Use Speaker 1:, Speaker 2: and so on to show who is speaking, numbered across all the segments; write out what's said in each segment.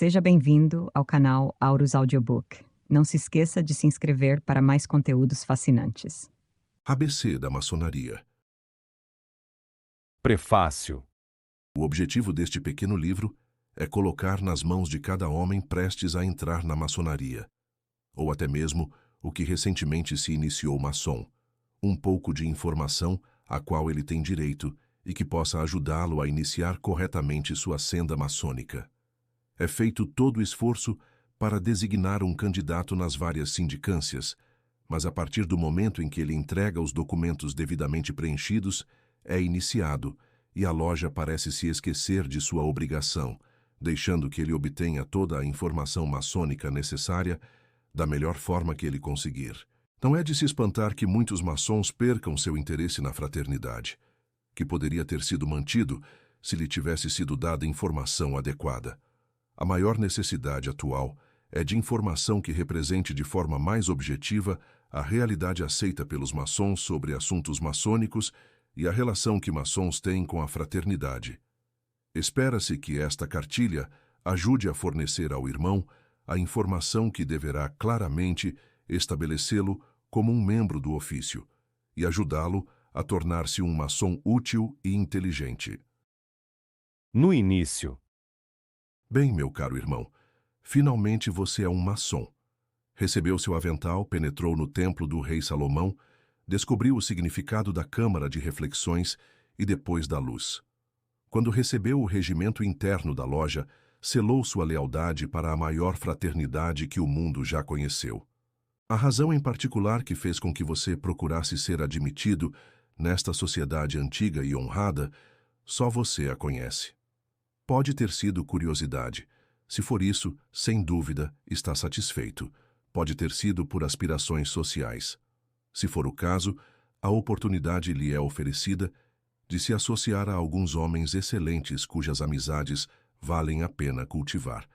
Speaker 1: Seja bem-vindo ao canal Aurus Audiobook. Não se esqueça de se inscrever para mais conteúdos fascinantes.
Speaker 2: ABC da maçonaria.
Speaker 3: Prefácio.
Speaker 2: O objetivo deste pequeno livro é colocar nas mãos de cada homem prestes a entrar na maçonaria, ou até mesmo o que recentemente se iniciou maçom, um pouco de informação a qual ele tem direito e que possa ajudá-lo a iniciar corretamente sua senda maçônica. É feito todo o esforço para designar um candidato nas várias sindicâncias, mas a partir do momento em que ele entrega os documentos devidamente preenchidos, é iniciado e a loja parece se esquecer de sua obrigação, deixando que ele obtenha toda a informação maçônica necessária da melhor forma que ele conseguir. Não é de se espantar que muitos maçons percam seu interesse na fraternidade, que poderia ter sido mantido se lhe tivesse sido dada informação adequada. A maior necessidade atual é de informação que represente de forma mais objetiva a realidade aceita pelos maçons sobre assuntos maçônicos e a relação que maçons têm com a fraternidade. Espera-se que esta cartilha ajude a fornecer ao irmão a informação que deverá claramente estabelecê-lo como um membro do ofício e ajudá-lo a tornar-se um maçom útil e inteligente.
Speaker 3: No início.
Speaker 2: Bem, meu caro irmão, finalmente você é um maçom. Recebeu seu avental, penetrou no templo do rei Salomão, descobriu o significado da câmara de reflexões e depois da luz. Quando recebeu o regimento interno da loja, selou sua lealdade para a maior fraternidade que o mundo já conheceu. A razão em particular que fez com que você procurasse ser admitido nesta sociedade antiga e honrada, só você a conhece. Pode ter sido curiosidade. Se for isso, sem dúvida, está satisfeito. Pode ter sido por aspirações sociais. Se for o caso, a oportunidade lhe é oferecida de se associar a alguns homens excelentes cujas amizades valem a pena cultivar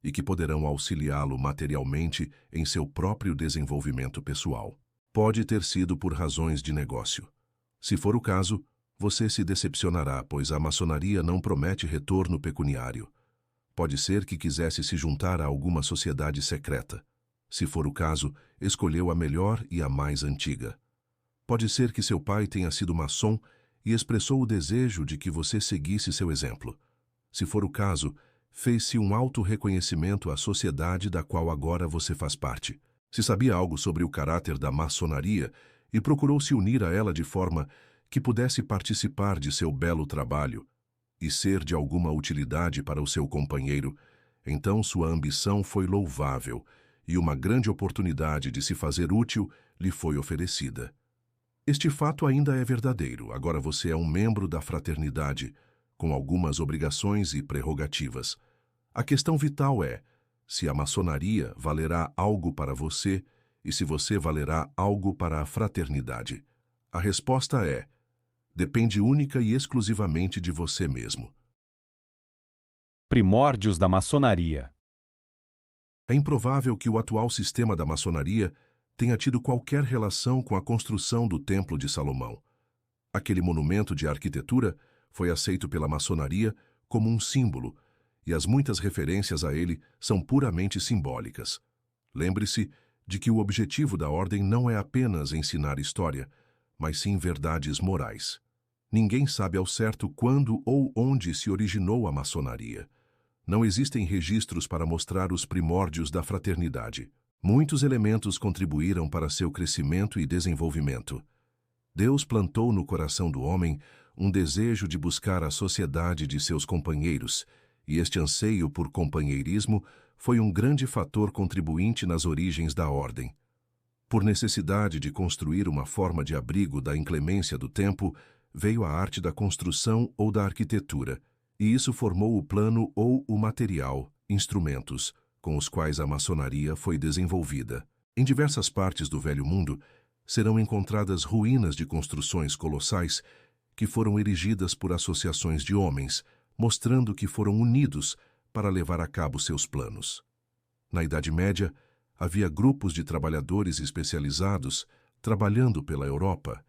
Speaker 2: e que poderão auxiliá-lo materialmente em seu próprio desenvolvimento pessoal. Pode ter sido por razões de negócio. Se for o caso, você se decepcionará, pois a maçonaria não promete retorno pecuniário. Pode ser que quisesse se juntar a alguma sociedade secreta. Se for o caso, escolheu a melhor e a mais antiga. Pode ser que seu pai tenha sido maçom e expressou o desejo de que você seguisse seu exemplo. Se for o caso, fez-se um auto-reconhecimento à sociedade da qual agora você faz parte. Se sabia algo sobre o caráter da maçonaria e procurou se unir a ela de forma que pudesse participar de seu belo trabalho e ser de alguma utilidade para o seu companheiro, então sua ambição foi louvável e uma grande oportunidade de se fazer útil lhe foi oferecida. Este fato ainda é verdadeiro. Agora você é um membro da fraternidade, com algumas obrigações e prerrogativas. A questão vital é se a maçonaria valerá algo para você e se você valerá algo para a fraternidade. A resposta é: depende única e exclusivamente de você mesmo.
Speaker 3: Primórdios da maçonaria.
Speaker 2: É improvável que o atual sistema da maçonaria tenha tido qualquer relação com a construção do Templo de Salomão. Aquele monumento de arquitetura foi aceito pela maçonaria como um símbolo, e as muitas referências a ele são puramente simbólicas. Lembre-se de que o objetivo da ordem não é apenas ensinar história, mas sim verdades morais. Ninguém sabe ao certo quando ou onde se originou a maçonaria. Não existem registros para mostrar os primórdios da fraternidade. Muitos elementos contribuíram para seu crescimento e desenvolvimento. Deus plantou no coração do homem um desejo de buscar a sociedade de seus companheiros, e este anseio por companheirismo foi um grande fator contribuinte nas origens da ordem. Por necessidade de construir uma forma de abrigo da inclemência do tempo, veio a arte da construção ou da arquitetura, e isso formou o plano ou o material, instrumentos, com os quais a maçonaria foi desenvolvida. Em diversas partes do Velho Mundo, serão encontradas ruínas de construções colossais que foram erigidas por associações de homens, mostrando que foram unidos para levar a cabo seus planos. Na Idade Média, havia grupos de trabalhadores especializados trabalhando pela Europa,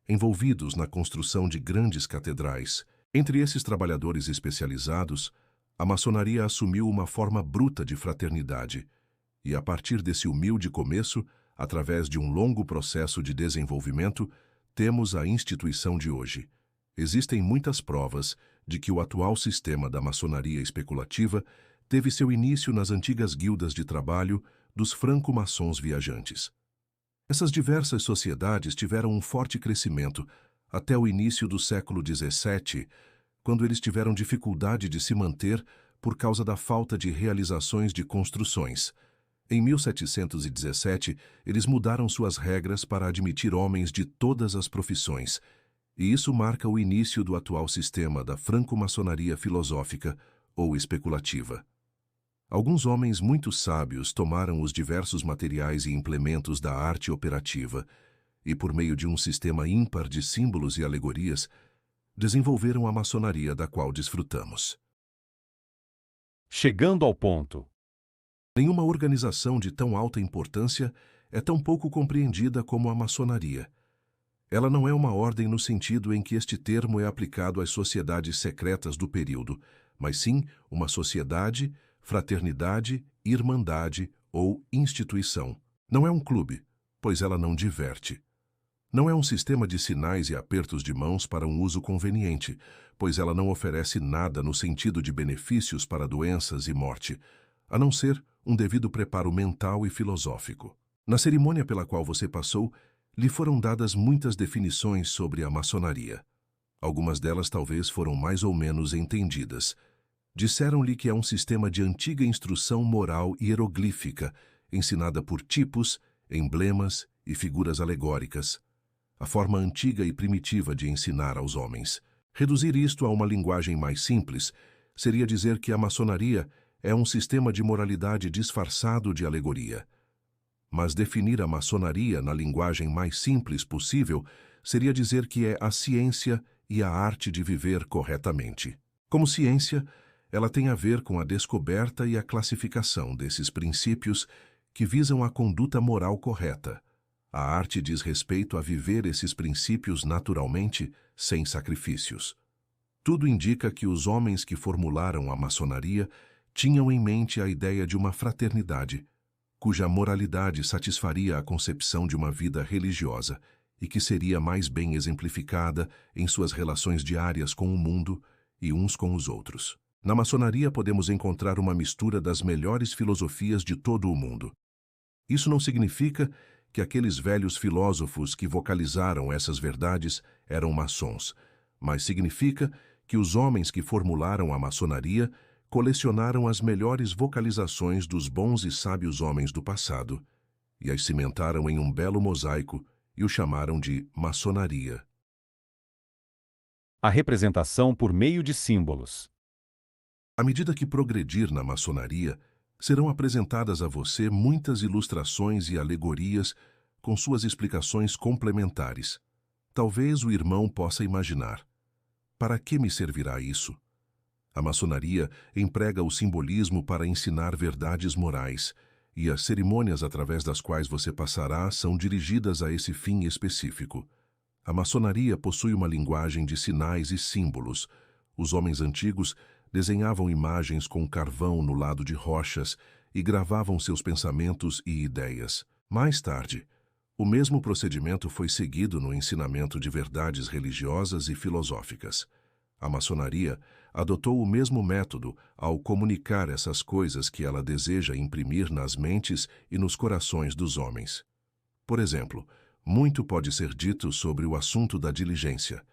Speaker 2: envolvidos na construção de grandes catedrais. Entre esses trabalhadores especializados, A maçonaria assumiu uma forma bruta de fraternidade, e a partir desse humilde começo, através de um longo processo de desenvolvimento, temos a instituição de hoje. Existem muitas provas de que o atual sistema da maçonaria especulativa teve seu início nas antigas guildas de trabalho dos franco-maçons viajantes. Essas diversas sociedades tiveram um forte crescimento até o início do século XVII, quando eles tiveram dificuldade de se manter por causa da falta de realizações de construções. Em 1717, eles mudaram suas regras para admitir homens de todas as profissões, e isso marca o início do atual sistema da franco-maçonaria filosófica ou especulativa. Alguns homens muito sábios tomaram os diversos materiais e implementos da arte operativa e, por meio de um sistema ímpar de símbolos e alegorias, desenvolveram a maçonaria da qual desfrutamos.
Speaker 3: Chegando ao ponto.
Speaker 2: Nenhuma organização de tão alta importância é tão pouco compreendida como a maçonaria. Ela não é uma ordem no sentido em que este termo é aplicado às sociedades secretas do período, mas sim uma sociedade, fraternidade, irmandade ou instituição. Não é um clube, pois ela não diverte. Não é um sistema de sinais e apertos de mãos para um uso conveniente, pois ela não oferece nada no sentido de benefícios para doenças e morte, a não ser um devido preparo mental e filosófico. Na cerimônia pela qual você passou, lhe foram dadas muitas definições sobre a maçonaria. Algumas delas talvez foram mais ou menos entendidas. Disseram-lhe que é um sistema de antiga instrução moral hieroglífica, ensinada por tipos, emblemas e figuras alegóricas. A forma antiga e primitiva de ensinar aos homens. Reduzir isto a uma linguagem mais simples seria dizer que a maçonaria é um sistema de moralidade disfarçado de alegoria. Mas definir a maçonaria na linguagem mais simples possível seria dizer que é a ciência e a arte de viver corretamente. Como ciência, ela tem a ver com a descoberta e a classificação desses princípios que visam a conduta moral correta. A arte diz respeito a viver esses princípios naturalmente, sem sacrifícios. Tudo indica que os homens que formularam a maçonaria tinham em mente a ideia de uma fraternidade, cuja moralidade satisfaria a concepção de uma vida religiosa e que seria mais bem exemplificada em suas relações diárias com o mundo e uns com os outros. Na maçonaria podemos encontrar uma mistura das melhores filosofias de todo o mundo. Isso não significa que aqueles velhos filósofos que vocalizaram essas verdades eram maçons, mas significa que os homens que formularam a maçonaria colecionaram as melhores vocalizações dos bons e sábios homens do passado e as cimentaram em um belo mosaico e o chamaram de maçonaria.
Speaker 3: A representação por meio de símbolos.
Speaker 2: À medida que progredir na maçonaria, serão apresentadas a você muitas ilustrações e alegorias com suas explicações complementares. Talvez o irmão possa imaginar: para que me servirá isso? A maçonaria emprega o simbolismo para ensinar verdades morais, e as cerimônias através das quais você passará são dirigidas a esse fim específico. A maçonaria possui uma linguagem de sinais e símbolos. Os homens antigos desenhavam imagens com carvão no lado de rochas e gravavam seus pensamentos e ideias. Mais tarde, o mesmo procedimento foi seguido no ensinamento de verdades religiosas e filosóficas. A maçonaria adotou o mesmo método ao comunicar essas coisas que ela deseja imprimir nas mentes e nos corações dos homens. Por exemplo, muito pode ser dito sobre o assunto da diligência,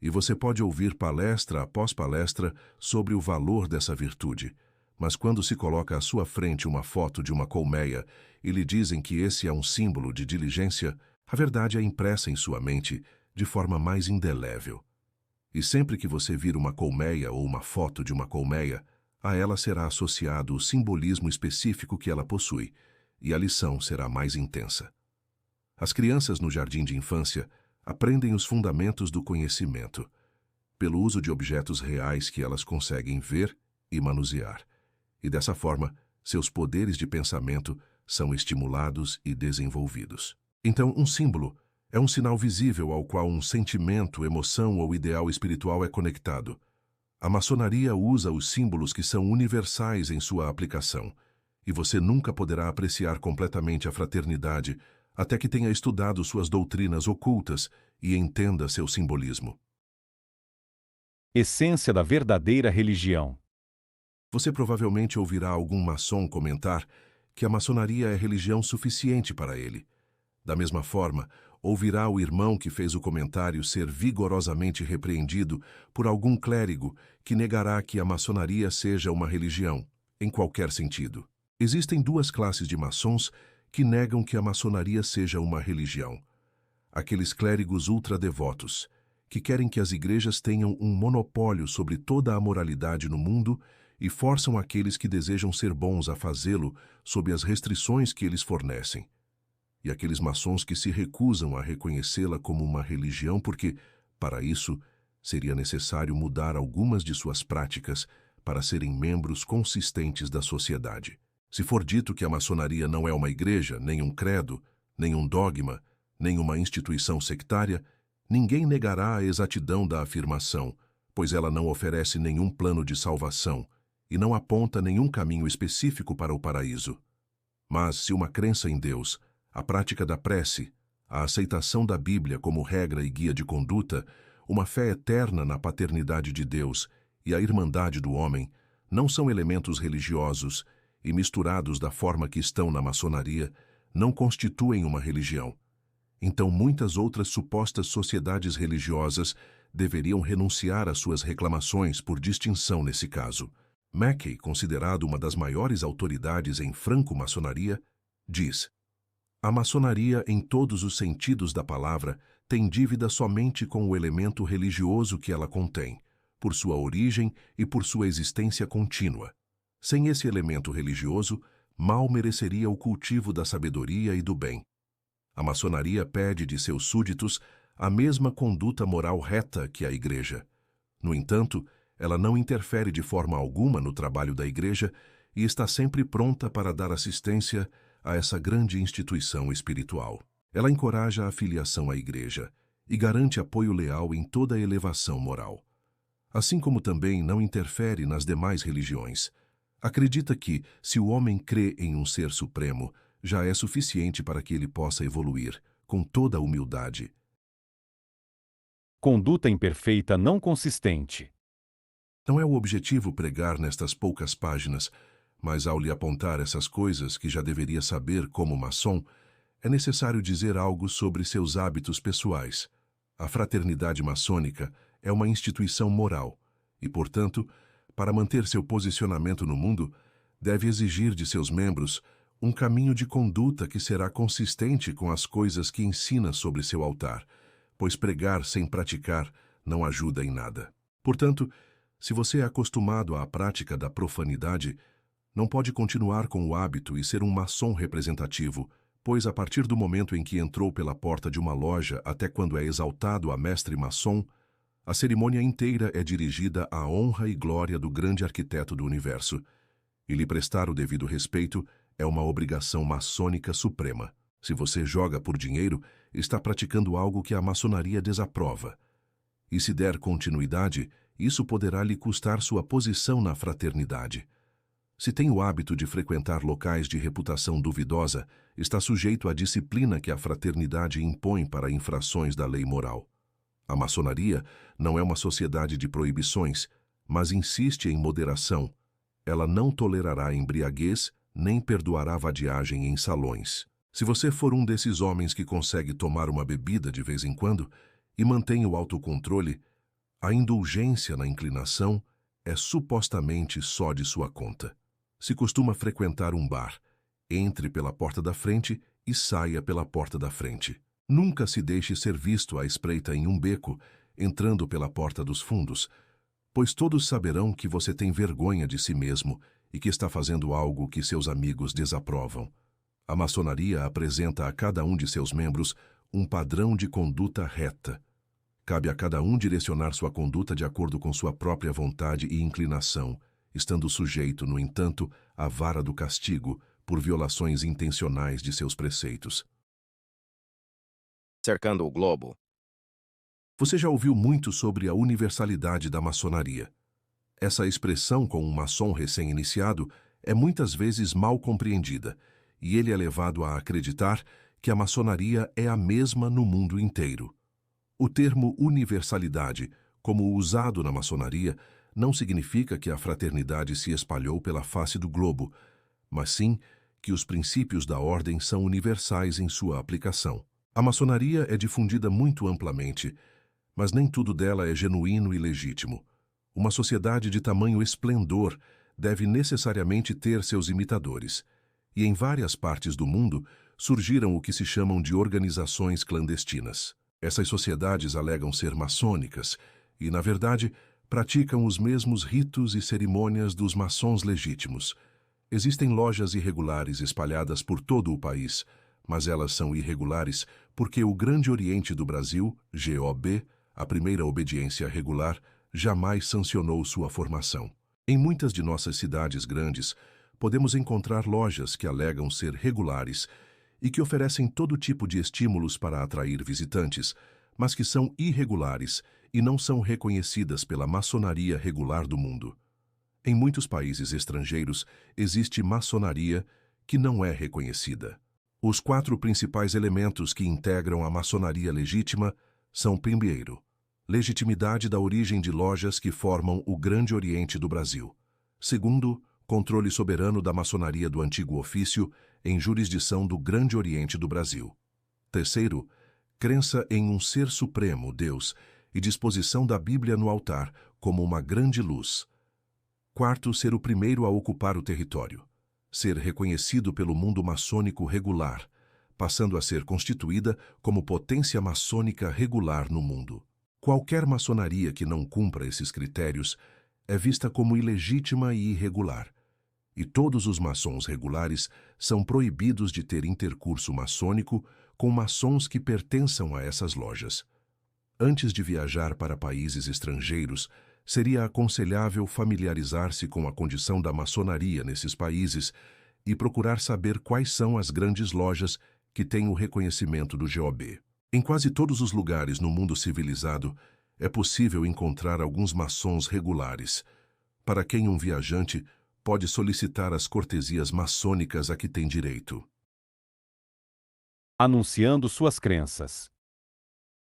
Speaker 2: e você pode ouvir palestra após palestra sobre o valor dessa virtude, mas quando se coloca à sua frente uma foto de uma colmeia e lhe dizem que esse é um símbolo de diligência, a verdade é impressa em sua mente de forma mais indelével. E sempre que você vir uma colmeia ou uma foto de uma colmeia, a ela será associado o simbolismo específico que ela possui, e a lição será mais intensa. As crianças no jardim de infância aprendem os fundamentos do conhecimento, pelo uso de objetos reais que elas conseguem ver e manusear, e dessa forma, seus poderes de pensamento são estimulados e desenvolvidos. Então, um símbolo é um sinal visível ao qual um sentimento, emoção ou ideal espiritual é conectado. A maçonaria usa os símbolos que são universais em sua aplicação, e você nunca poderá apreciar completamente a fraternidade até que tenha estudado suas doutrinas ocultas e entenda seu simbolismo.
Speaker 3: Essência da verdadeira religião.
Speaker 2: Você provavelmente ouvirá algum maçom comentar que a maçonaria é religião suficiente para ele. Da mesma forma, ouvirá o irmão que fez o comentário ser vigorosamente repreendido por algum clérigo que negará que a maçonaria seja uma religião, em qualquer sentido. Existem duas classes de maçons que negam que a maçonaria seja uma religião. Aqueles clérigos ultradevotos, que querem que as igrejas tenham um monopólio sobre toda a moralidade no mundo e forçam aqueles que desejam ser bons a fazê-lo sob as restrições que eles fornecem. E aqueles maçons que se recusam a reconhecê-la como uma religião porque, para isso, seria necessário mudar algumas de suas práticas para serem membros consistentes da sociedade. Se for dito que a maçonaria não é uma igreja, nem um credo, nem um dogma, nem uma instituição sectária, ninguém negará a exatidão da afirmação, pois ela não oferece nenhum plano de salvação e não aponta nenhum caminho específico para o paraíso. Mas, se uma crença em Deus, a prática da prece, a aceitação da Bíblia como regra e guia de conduta, uma fé eterna na paternidade de Deus e a irmandade do homem, não são elementos religiosos e, misturados da forma que estão na maçonaria, não constituem uma religião. Então muitas outras supostas sociedades religiosas deveriam renunciar às suas reclamações por distinção nesse caso. Mackey, considerado uma das maiores autoridades em franco-maçonaria, diz: a maçonaria, em todos os sentidos da palavra, tem dívida somente com o elemento religioso que ela contém, por sua origem e por sua existência contínua. Sem esse elemento religioso, mal mereceria o cultivo da sabedoria e do bem. A maçonaria pede de seus súditos a mesma conduta moral reta que a Igreja. No entanto, ela não interfere de forma alguma no trabalho da Igreja e está sempre pronta para dar assistência a essa grande instituição espiritual. Ela encoraja a filiação à Igreja e garante apoio leal em toda a elevação moral. Assim como também não interfere nas demais religiões. Acredita que, se o homem crê em um ser supremo, já é suficiente para que ele possa evoluir, com toda a humildade.
Speaker 3: Conduta imperfeita não consistente.
Speaker 2: Não é o objetivo pregar nestas poucas páginas, mas ao lhe apontar essas coisas que já deveria saber como maçom, é necessário dizer algo sobre seus hábitos pessoais. A fraternidade maçônica é uma instituição moral e, portanto, para manter seu posicionamento no mundo, deve exigir de seus membros um caminho de conduta que será consistente com as coisas que ensina sobre seu altar, pois pregar sem praticar não ajuda em nada. Portanto, se você é acostumado à prática da profanidade, não pode continuar com o hábito e ser um maçom representativo, pois a partir do momento em que entrou pela porta de uma loja até quando é exaltado a mestre maçom, a cerimônia inteira é dirigida à honra e glória do grande arquiteto do universo, e lhe prestar o devido respeito é uma obrigação maçônica suprema. Se você joga por dinheiro, está praticando algo que a maçonaria desaprova. E se der continuidade, isso poderá lhe custar sua posição na fraternidade. Se tem o hábito de frequentar locais de reputação duvidosa, está sujeito à disciplina que a fraternidade impõe para infrações da lei moral. A maçonaria não é uma sociedade de proibições, mas insiste em moderação. Ela não tolerará embriaguez, nem perdoará vadiagem em salões. Se você for um desses homens que consegue tomar uma bebida de vez em quando e mantém o autocontrole, a indulgência na inclinação é supostamente só de sua conta. Se costuma frequentar um bar, entre pela porta da frente e saia pela porta da frente. Nunca se deixe ser visto à espreita em um beco, entrando pela porta dos fundos, pois todos saberão que você tem vergonha de si mesmo e que está fazendo algo que seus amigos desaprovam. A maçonaria apresenta a cada um de seus membros um padrão de conduta reta. Cabe a cada um direcionar sua conduta de acordo com sua própria vontade e inclinação, estando sujeito, no entanto, à vara do castigo por violações intencionais de seus preceitos.
Speaker 4: Cercando o globo.
Speaker 2: Você já ouviu muito sobre a universalidade da maçonaria. Essa expressão com um maçom recém-iniciado é muitas vezes mal compreendida, e ele é levado a acreditar que a maçonaria é a mesma no mundo inteiro. O termo universalidade, como usado na maçonaria, não significa que a fraternidade se espalhou pela face do globo, mas sim que os princípios da ordem são universais em sua aplicação. A maçonaria é difundida muito amplamente, mas nem tudo dela é genuíno e legítimo. Uma sociedade de tamanho esplendor deve necessariamente ter seus imitadores, e em várias partes do mundo surgiram o que se chamam de organizações clandestinas. Essas sociedades alegam ser maçônicas e, na verdade, praticam os mesmos ritos e cerimônias dos maçons legítimos. Existem lojas irregulares espalhadas por todo o país, mas elas são irregulares porque o Grande Oriente do Brasil, GOB, a primeira obediência regular, jamais sancionou sua formação. Em muitas de nossas cidades grandes, podemos encontrar lojas que alegam ser regulares e que oferecem todo tipo de estímulos para atrair visitantes, mas que são irregulares e não são reconhecidas pela maçonaria regular do mundo. Em muitos países estrangeiros, existe maçonaria que não é reconhecida. Os 4 principais elementos que integram a maçonaria legítima são, primeiro, legitimidade da origem de lojas que formam o Grande Oriente do Brasil. Segundo, controle soberano da maçonaria do antigo ofício em jurisdição do Grande Oriente do Brasil. Terceiro, crença em um ser supremo, Deus, e disposição da Bíblia no altar como uma grande luz. Quarto, ser o primeiro a ocupar o território. Ser reconhecido pelo mundo maçônico regular, passando a ser constituída como potência maçônica regular no mundo. Qualquer maçonaria que não cumpra esses critérios é vista como ilegítima e irregular, e todos os maçons regulares são proibidos de ter intercurso maçônico com maçons que pertençam a essas lojas. Antes de viajar para países estrangeiros, seria aconselhável familiarizar-se com a condição da maçonaria nesses países e procurar saber quais são as grandes lojas que têm o reconhecimento do GOB. Em quase todos os lugares no mundo civilizado, é possível encontrar alguns maçons regulares, para quem um viajante pode solicitar as cortesias maçônicas a que tem direito.
Speaker 3: Anunciando suas crenças.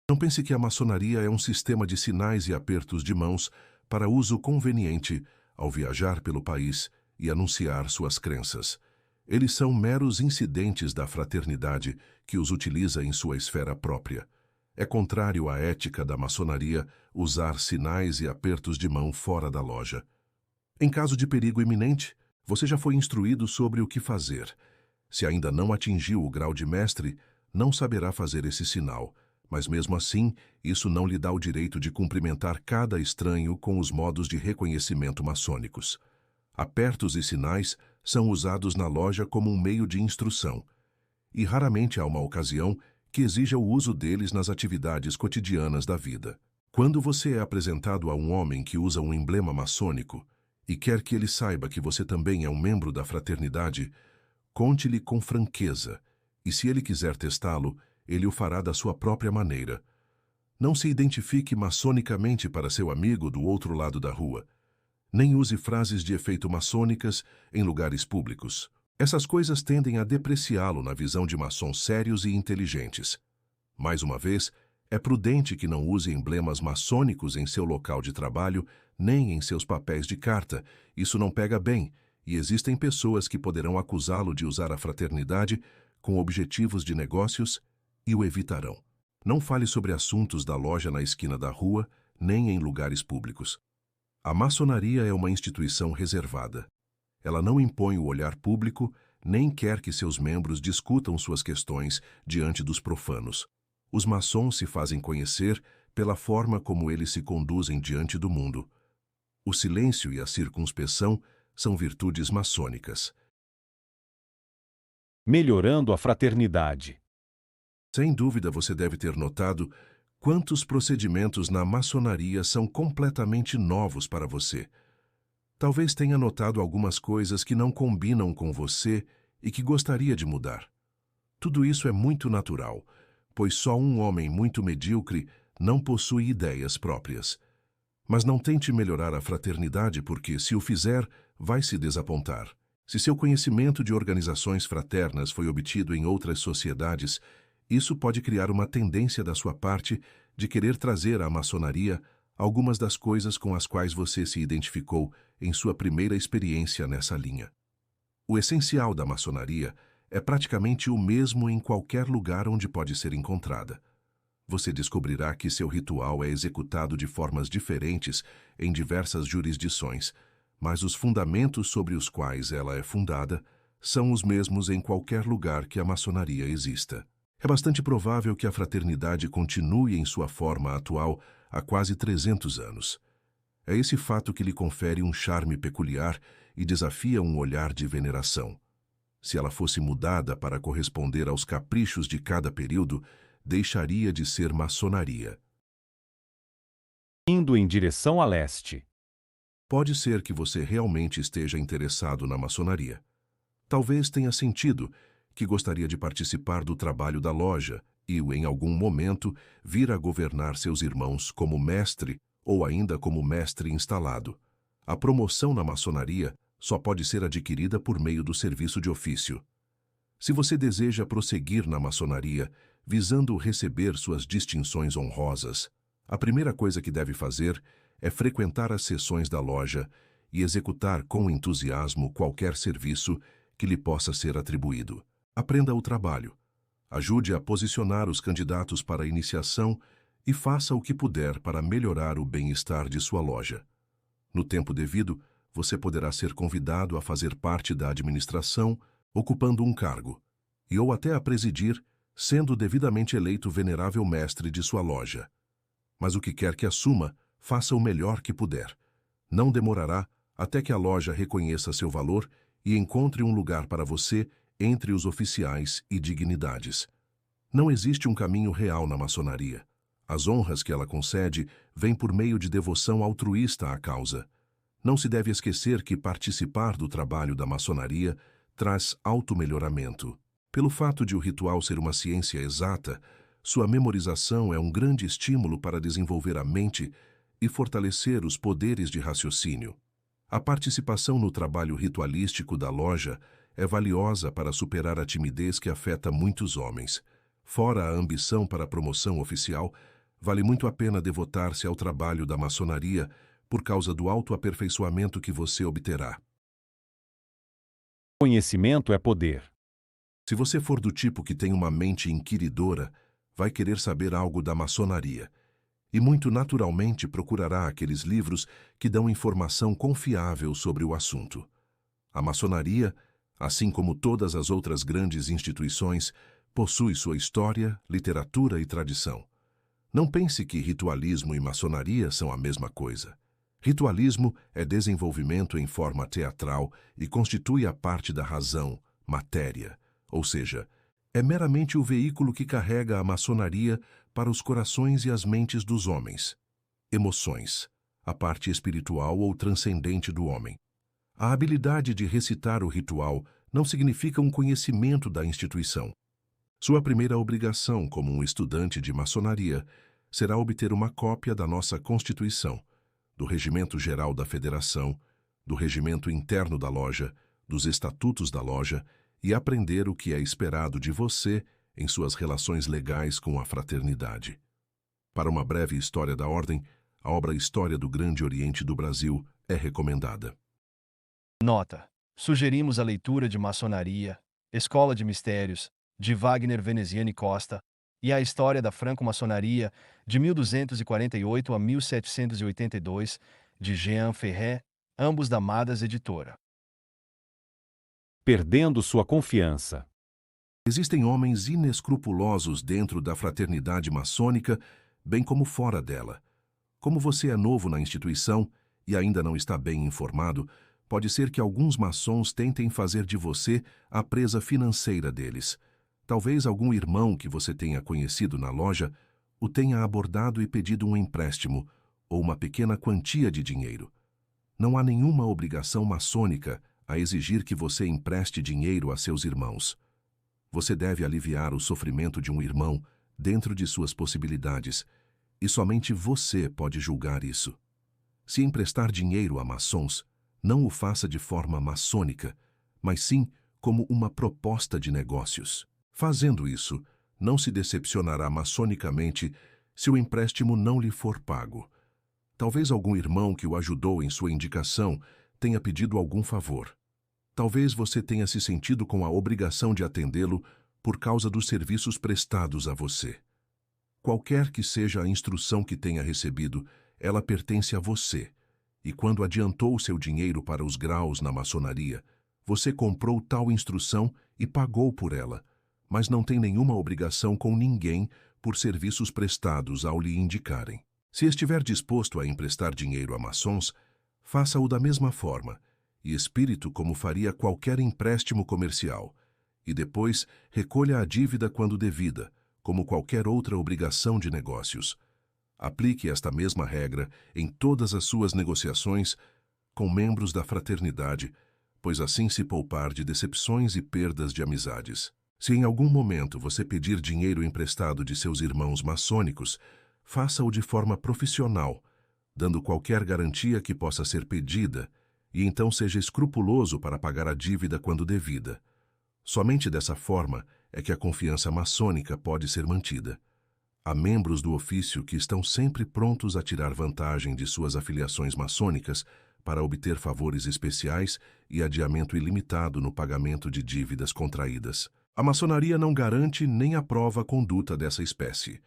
Speaker 2: Não pense que a maçonaria é um sistema de sinais e apertos de mãos para uso conveniente ao viajar pelo país e anunciar suas crenças. Eles são meros incidentes da fraternidade que os utiliza em sua esfera própria. É contrário à ética da maçonaria usar sinais e apertos de mão fora da loja. Em caso de perigo iminente, você já foi instruído sobre o que fazer. Se ainda não atingiu o grau de mestre, não saberá fazer esse sinal, mas mesmo assim, isso não lhe dá o direito de cumprimentar cada estranho com os modos de reconhecimento maçônicos. Apertos e sinais são usados na loja como um meio de instrução, e raramente há uma ocasião que exija o uso deles nas atividades cotidianas da vida. Quando você é apresentado a um homem que usa um emblema maçônico e quer que ele saiba que você também é um membro da fraternidade, conte-lhe com franqueza, e se ele quiser testá-lo, ele o fará da sua própria maneira. Não se identifique maçonicamente para seu amigo do outro lado da rua. Nem use frases de efeito maçônicas em lugares públicos. Essas coisas tendem a depreciá-lo na visão de maçons sérios e inteligentes. Mais uma vez, é prudente que não use emblemas maçônicos em seu local de trabalho, nem em seus papéis de carta. Isso não pega bem, e existem pessoas que poderão acusá-lo de usar a fraternidade com objetivos de negócios e o evitarão. Não fale sobre assuntos da loja na esquina da rua, nem em lugares públicos. A maçonaria é uma instituição reservada. Ela não impõe o olhar público, nem quer que seus membros discutam suas questões diante dos profanos. Os maçons se fazem conhecer pela forma como eles se conduzem diante do mundo. O silêncio e a circunspeção são virtudes maçônicas.
Speaker 3: Melhorando a fraternidade.
Speaker 2: Sem dúvida você deve ter notado quantos procedimentos na maçonaria são completamente novos para você. Talvez tenha notado algumas coisas que não combinam com você e que gostaria de mudar. Tudo isso é muito natural, pois só um homem muito medíocre não possui ideias próprias. Mas não tente melhorar a fraternidade porque, se o fizer, vai se desapontar. Se seu conhecimento de organizações fraternas foi obtido em outras sociedades, isso pode criar uma tendência da sua parte de querer trazer à maçonaria algumas das coisas com as quais você se identificou em sua primeira experiência nessa linha. O essencial da maçonaria é praticamente o mesmo em qualquer lugar onde pode ser encontrada. Você descobrirá que seu ritual é executado de formas diferentes em diversas jurisdições, mas os fundamentos sobre os quais ela é fundada são os mesmos em qualquer lugar que a maçonaria exista. É bastante provável que a fraternidade continue em sua forma atual há quase 300 anos. É esse fato que lhe confere um charme peculiar e desafia um olhar de veneração. Se ela fosse mudada para corresponder aos caprichos de cada período, deixaria de ser maçonaria.
Speaker 3: Indo em direção a leste.
Speaker 2: Pode ser que você realmente esteja interessado na maçonaria. Talvez tenha sentido que gostaria de participar do trabalho da loja e, em algum momento, vir a governar seus irmãos como mestre ou ainda como mestre instalado. A promoção na maçonaria só pode ser adquirida por meio do serviço de ofício. Se você deseja prosseguir na maçonaria, visando receber suas distinções honrosas, a primeira coisa que deve fazer é frequentar as sessões da loja e executar com entusiasmo qualquer serviço que lhe possa ser atribuído. Aprenda o trabalho, ajude a posicionar os candidatos para a iniciação e faça o que puder para melhorar o bem-estar de sua loja. No tempo devido, você poderá ser convidado a fazer parte da administração, ocupando um cargo, e ou até a presidir, sendo devidamente eleito venerável mestre de sua loja. Mas o que quer que assuma, faça o melhor que puder. Não demorará até que a loja reconheça seu valor e encontre um lugar para você entre os oficiais e dignidades. Não existe um caminho real na maçonaria. As honras que ela concede vêm por meio de devoção altruísta à causa. Não se deve esquecer que participar do trabalho da maçonaria traz automelhoramento. Pelo fato de o ritual ser uma ciência exata, sua memorização é um grande estímulo para desenvolver a mente e fortalecer os poderes de raciocínio. A participação no trabalho ritualístico da loja é valiosa para superar a timidez que afeta muitos homens. Fora a ambição para a promoção oficial, vale muito a pena devotar-se ao trabalho da maçonaria por causa do autoaperfeiçoamento que você obterá.
Speaker 3: Conhecimento é poder.
Speaker 2: Se você for do tipo que tem uma mente inquiridora, vai querer saber algo da maçonaria e muito naturalmente procurará aqueles livros que dão informação confiável sobre o assunto. A maçonaria, assim como todas as outras grandes instituições, possui sua história, literatura e tradição. Não pense que ritualismo e maçonaria são a mesma coisa. Ritualismo é desenvolvimento em forma teatral e constitui a parte da razão, matéria, ou seja, é meramente o veículo que carrega a maçonaria para os corações e as mentes dos homens. Emoções, a parte espiritual ou transcendente do homem. A habilidade de recitar o ritual não significa um conhecimento da instituição. Sua primeira obrigação como um estudante de maçonaria será obter uma cópia da nossa Constituição, do Regimento Geral da Federação, do Regimento Interno da Loja, dos Estatutos da Loja e aprender o que é esperado de você em suas relações legais com a fraternidade. Para uma breve história da Ordem, a obra História do Grande Oriente do Brasil é recomendada.
Speaker 4: Nota: sugerimos a leitura de Maçonaria, Escola de Mistérios, de Wagner Veneziani Costa, e a História da Franco-Maçonaria, de 1248 a 1782, de Jean Ferret, ambos da Madas Editora.
Speaker 3: Perdendo sua confiança.
Speaker 2: Existem homens inescrupulosos dentro da fraternidade maçônica, bem como fora dela. Como você é novo na instituição e ainda não está bem informado, pode ser que alguns maçons tentem fazer de você a presa financeira deles. Talvez algum irmão que você tenha conhecido na loja o tenha abordado e pedido um empréstimo ou uma pequena quantia de dinheiro. Não há nenhuma obrigação maçônica a exigir que você empreste dinheiro a seus irmãos. Você deve aliviar o sofrimento de um irmão dentro de suas possibilidades, e somente você pode julgar isso. Se emprestar dinheiro a maçons, não o faça de forma maçônica, mas sim como uma proposta de negócios. Fazendo isso, não se decepcionará maçonicamente se o empréstimo não lhe for pago. Talvez algum irmão que o ajudou em sua indicação tenha pedido algum favor. Talvez você tenha se sentido com a obrigação de atendê-lo por causa dos serviços prestados a você. Qualquer que seja a instrução que tenha recebido, ela pertence a você. E quando adiantou seu dinheiro para os graus na maçonaria, você comprou tal instrução e pagou por ela, mas não tem nenhuma obrigação com ninguém por serviços prestados ao lhe indicarem. Se estiver disposto a emprestar dinheiro a maçons, faça-o da mesma forma, e espírito como faria qualquer empréstimo comercial, e depois recolha a dívida quando devida, como qualquer outra obrigação de negócios. Aplique esta mesma regra em todas as suas negociações com membros da fraternidade, pois assim se poupar de decepções e perdas de amizades. Se em algum momento você pedir dinheiro emprestado de seus irmãos maçônicos, faça-o de forma profissional, dando qualquer garantia que possa ser pedida, e então seja escrupuloso para pagar a dívida quando devida. Somente dessa forma é que a confiança maçônica pode ser mantida. Há membros do ofício que estão sempre prontos a tirar vantagem de suas afiliações maçônicas para obter favores especiais e adiamento ilimitado no pagamento de dívidas contraídas. A maçonaria não garante nem aprova a conduta dessa espécie.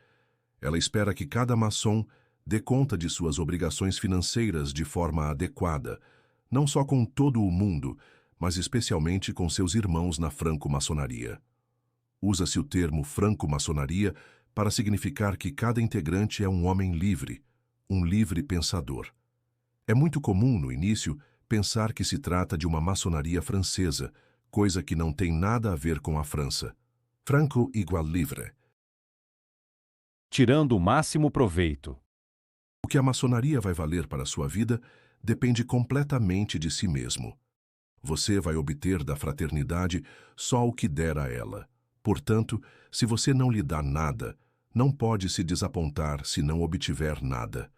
Speaker 2: Ela espera que cada maçom dê conta de suas obrigações financeiras de forma adequada, não só com todo o mundo, mas especialmente com seus irmãos na franco-maçonaria. Usa-se o termo franco-maçonaria para significar que cada integrante é um homem livre, um livre pensador. É muito comum, no início, pensar que se trata de uma maçonaria francesa, coisa que não tem nada a ver com a França. Franco igual livre.
Speaker 3: Tirando o máximo proveito.
Speaker 2: O que a maçonaria vai valer para a sua vida depende completamente de si mesmo. Você vai obter da fraternidade só o que der a ela. Portanto, se você não lhe dá nada, não pode se desapontar se não obtiver nada.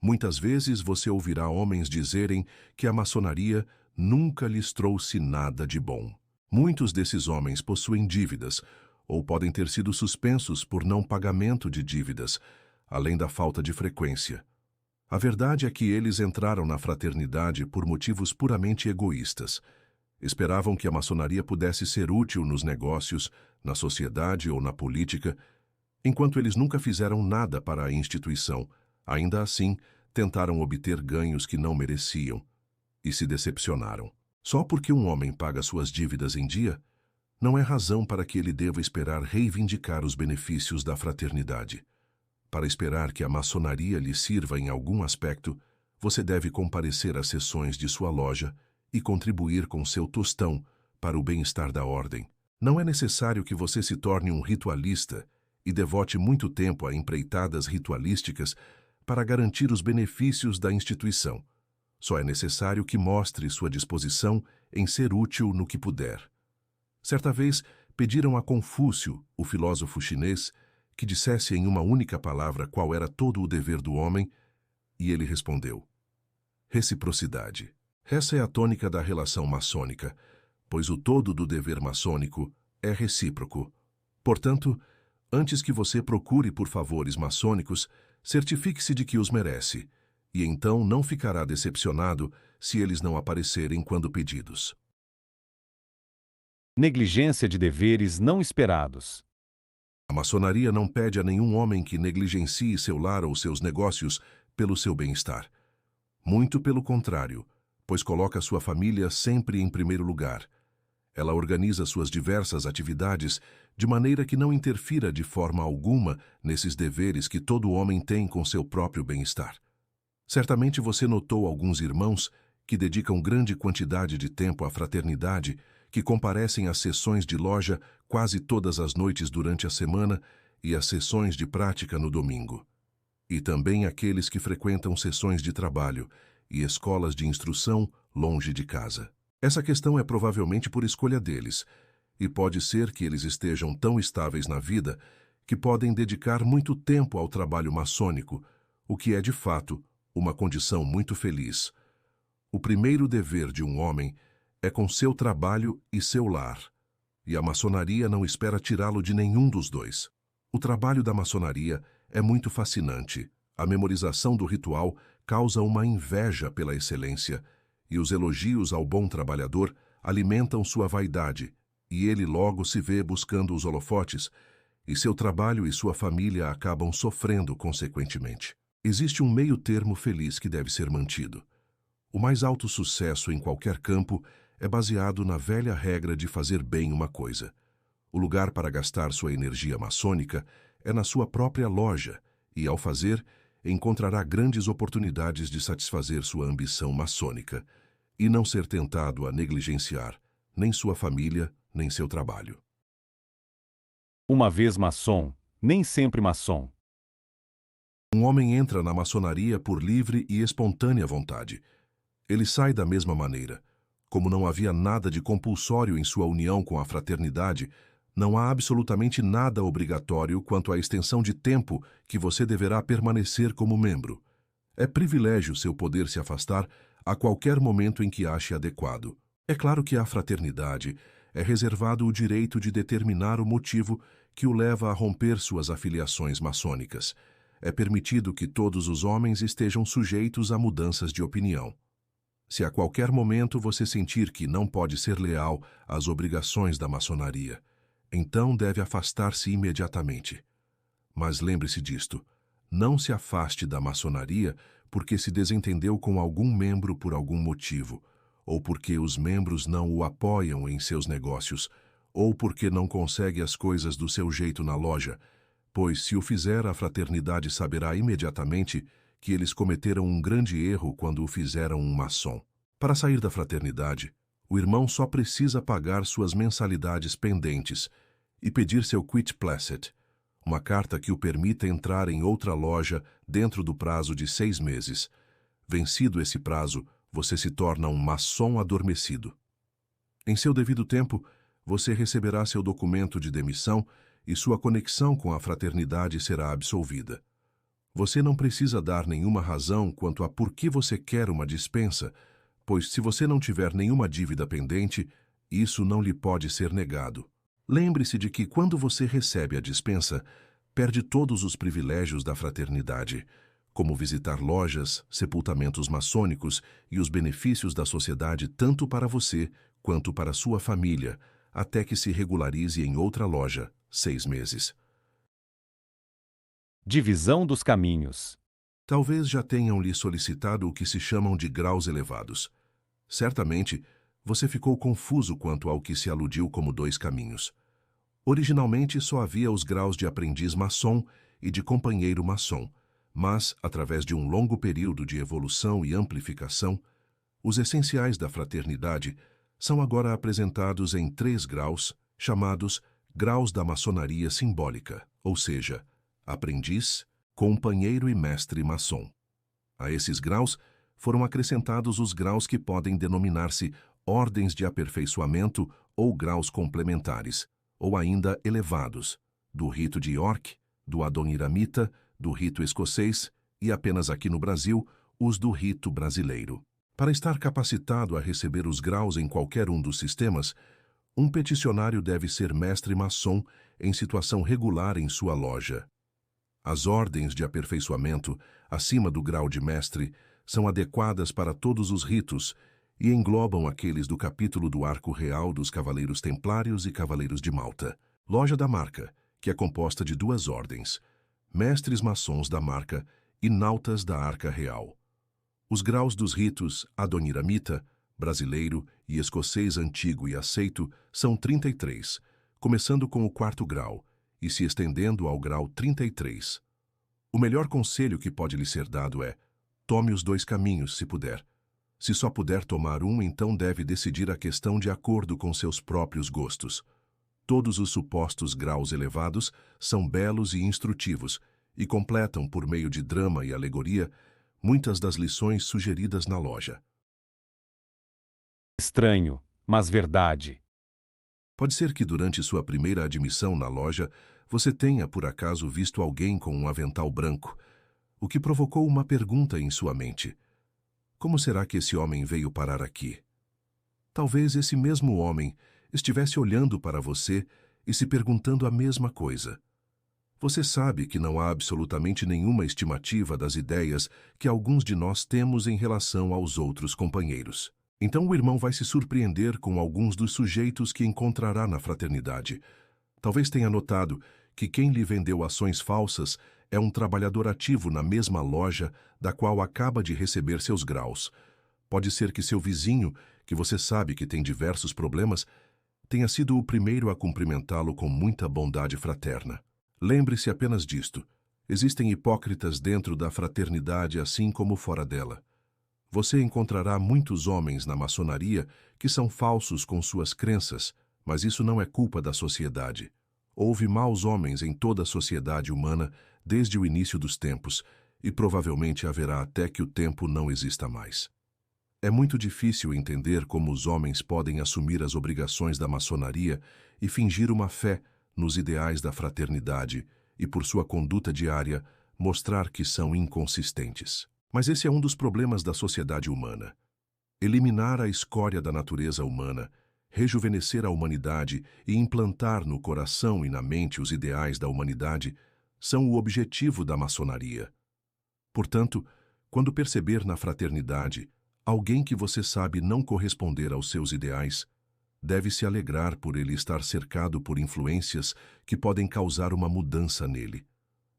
Speaker 2: Muitas vezes você ouvirá homens dizerem que a maçonaria nunca lhes trouxe nada de bom. Muitos desses homens possuem dívidas, ou podem ter sido suspensos por não pagamento de dívidas, além da falta de frequência. A verdade é que eles entraram na fraternidade por motivos puramente egoístas. Esperavam que a maçonaria pudesse ser útil nos negócios, na sociedade ou na política, enquanto eles nunca fizeram nada para a instituição. Ainda assim, tentaram obter ganhos que não mereciam e se decepcionaram. Só porque um homem paga suas dívidas em dia, não é razão para que ele deva esperar reivindicar os benefícios da fraternidade. Para esperar que a maçonaria lhe sirva em algum aspecto, você deve comparecer às sessões de sua loja e contribuir com seu tostão para o bem-estar da ordem. Não é necessário que você se torne um ritualista e devote muito tempo a empreitadas ritualísticas para garantir os benefícios da instituição. Só é necessário que mostre sua disposição em ser útil no que puder. Certa vez, pediram a Confúcio, o filósofo chinês, que dissesse em uma única palavra qual era todo o dever do homem, e ele respondeu: reciprocidade. Essa é a tônica da relação maçônica, pois o todo do dever maçônico é recíproco. Portanto, antes que você procure por favores maçônicos, certifique-se de que os merece, e então não ficará decepcionado se eles não aparecerem quando pedidos.
Speaker 3: Negligência de deveres não esperados.
Speaker 2: A maçonaria não pede a nenhum homem que negligencie seu lar ou seus negócios pelo seu bem-estar. Muito pelo contrário, pois coloca sua família sempre em primeiro lugar. Ela organiza suas diversas atividades de maneira que não interfira de forma alguma nesses deveres que todo homem tem com seu próprio bem-estar. Certamente você notou alguns irmãos que dedicam grande quantidade de tempo à fraternidade, que comparecem às sessões de loja quase todas as noites durante a semana e às sessões de prática no domingo. E também aqueles que frequentam sessões de trabalho e escolas de instrução longe de casa. Essa questão é provavelmente por escolha deles, e pode ser que eles estejam tão estáveis na vida que podem dedicar muito tempo ao trabalho maçônico, o que é, de fato, uma condição muito feliz. O primeiro dever de um homem é com seu trabalho e seu lar, e a maçonaria não espera tirá-lo de nenhum dos dois. O trabalho da maçonaria é muito fascinante. A memorização do ritual causa uma inveja pela excelência, e os elogios ao bom trabalhador alimentam sua vaidade, e ele logo se vê buscando os holofotes, e seu trabalho e sua família acabam sofrendo consequentemente. Existe um meio termo feliz que deve ser mantido. O mais alto sucesso em qualquer campo é baseado na velha regra de fazer bem uma coisa. O lugar para gastar sua energia maçônica é na sua própria loja, e, ao fazer, encontrará grandes oportunidades de satisfazer sua ambição maçônica e não ser tentado a negligenciar nem sua família, nem seu trabalho.
Speaker 3: Uma vez maçom, nem sempre maçom.
Speaker 2: Um homem entra na maçonaria por livre e espontânea vontade. Ele sai da mesma maneira. Como não havia nada de compulsório em sua união com a fraternidade, não há absolutamente nada obrigatório quanto à extensão de tempo que você deverá permanecer como membro. É privilégio seu poder se afastar a qualquer momento em que ache adequado. É claro que à fraternidade é reservado o direito de determinar o motivo que o leva a romper suas afiliações maçônicas. É permitido que todos os homens estejam sujeitos a mudanças de opinião. Se a qualquer momento você sentir que não pode ser leal às obrigações da maçonaria, então deve afastar-se imediatamente. Mas lembre-se disto: não se afaste da maçonaria porque se desentendeu com algum membro por algum motivo, ou porque os membros não o apoiam em seus negócios, ou porque não consegue as coisas do seu jeito na loja, pois se o fizer, a fraternidade saberá imediatamente que eles cometeram um grande erro quando o fizeram um maçom. Para sair da fraternidade, o irmão só precisa pagar suas mensalidades pendentes e pedir seu quit placet, uma carta que o permita entrar em outra loja dentro do prazo de 6 meses. Vencido esse prazo, você se torna um maçom adormecido. Em seu devido tempo, você receberá seu documento de demissão e sua conexão com a fraternidade será absolvida. Você não precisa dar nenhuma razão quanto a por que você quer uma dispensa, pois se você não tiver nenhuma dívida pendente, isso não lhe pode ser negado. Lembre-se de que quando você recebe a dispensa, perde todos os privilégios da fraternidade, como visitar lojas, sepultamentos maçônicos e os benefícios da sociedade tanto para você quanto para sua família, até que se regularize em outra loja, 6 meses.
Speaker 3: Divisão dos caminhos.
Speaker 2: Talvez já tenham lhe solicitado o que se chamam de graus elevados. Certamente, você ficou confuso quanto ao que se aludiu como 2 caminhos. Originalmente só havia os graus de aprendiz maçom e de companheiro maçom, mas, através de um longo período de evolução e amplificação, os essenciais da fraternidade são agora apresentados em 3 graus, chamados graus da maçonaria simbólica, ou seja, aprendiz, companheiro e mestre maçom. A esses graus foram acrescentados os graus que podem denominar-se ordens de aperfeiçoamento ou graus complementares, ou ainda elevados, do rito de York, do adoniramita, do rito escocês e, apenas aqui no Brasil, os do rito brasileiro. Para estar capacitado a receber os graus em qualquer um dos sistemas, um peticionário deve ser mestre maçom em situação regular em sua loja. As ordens de aperfeiçoamento, acima do grau de mestre, são adequadas para todos os ritos e englobam aqueles do capítulo do Arco Real dos Cavaleiros Templários e Cavaleiros de Malta. Loja da Marca, que é composta de 2 ordens, mestres maçons da Marca e nautas da Arca Real. Os graus dos ritos adoniramita, brasileiro e escocês antigo e aceito são 33, começando com o 4º grau e se estendendo ao grau 33. O melhor conselho que pode lhe ser dado é: tome os 2 caminhos, se puder. Se só puder tomar um, então deve decidir a questão de acordo com seus próprios gostos. Todos os supostos graus elevados são belos e instrutivos e completam, por meio de drama e alegoria, muitas das lições sugeridas na loja.
Speaker 3: Estranho, mas verdade.
Speaker 2: Pode ser que durante sua primeira admissão na loja, você tenha por acaso visto alguém com um avental branco, o o que provocou uma pergunta em sua mente. Como será que esse homem veio parar aqui? Talvez esse mesmo homem estivesse olhando para você e se perguntando a mesma coisa. Você sabe que não há absolutamente nenhuma estimativa das ideias que alguns de nós temos em relação aos outros companheiros. Então o irmão vai se surpreender com alguns dos sujeitos que encontrará na fraternidade. Talvez tenha notado que quem lhe vendeu ações falsas é um trabalhador ativo na mesma loja da qual acaba de receber seus graus. Pode ser que seu vizinho, que você sabe que tem diversos problemas, tenha sido o primeiro a cumprimentá-lo com muita bondade fraterna. Lembre-se apenas disto. Existem hipócritas dentro da fraternidade assim como fora dela. Você encontrará muitos homens na maçonaria que são falsos com suas crenças, mas isso não é culpa da sociedade. Houve maus homens em toda a sociedade humana desde o início dos tempos, e provavelmente haverá até que o tempo não exista mais. É muito difícil entender como os homens podem assumir as obrigações da maçonaria e fingir uma fé nos ideais da fraternidade e, por sua conduta diária, mostrar que são inconsistentes. Mas esse é um dos problemas da sociedade humana. Eliminar a escória da natureza humana, rejuvenescer a humanidade e implantar no coração e na mente os ideais da humanidade são o objetivo da maçonaria. Portanto, quando perceber na fraternidade alguém que você sabe não corresponder aos seus ideais, deve se alegrar por ele estar cercado por influências que podem causar uma mudança nele.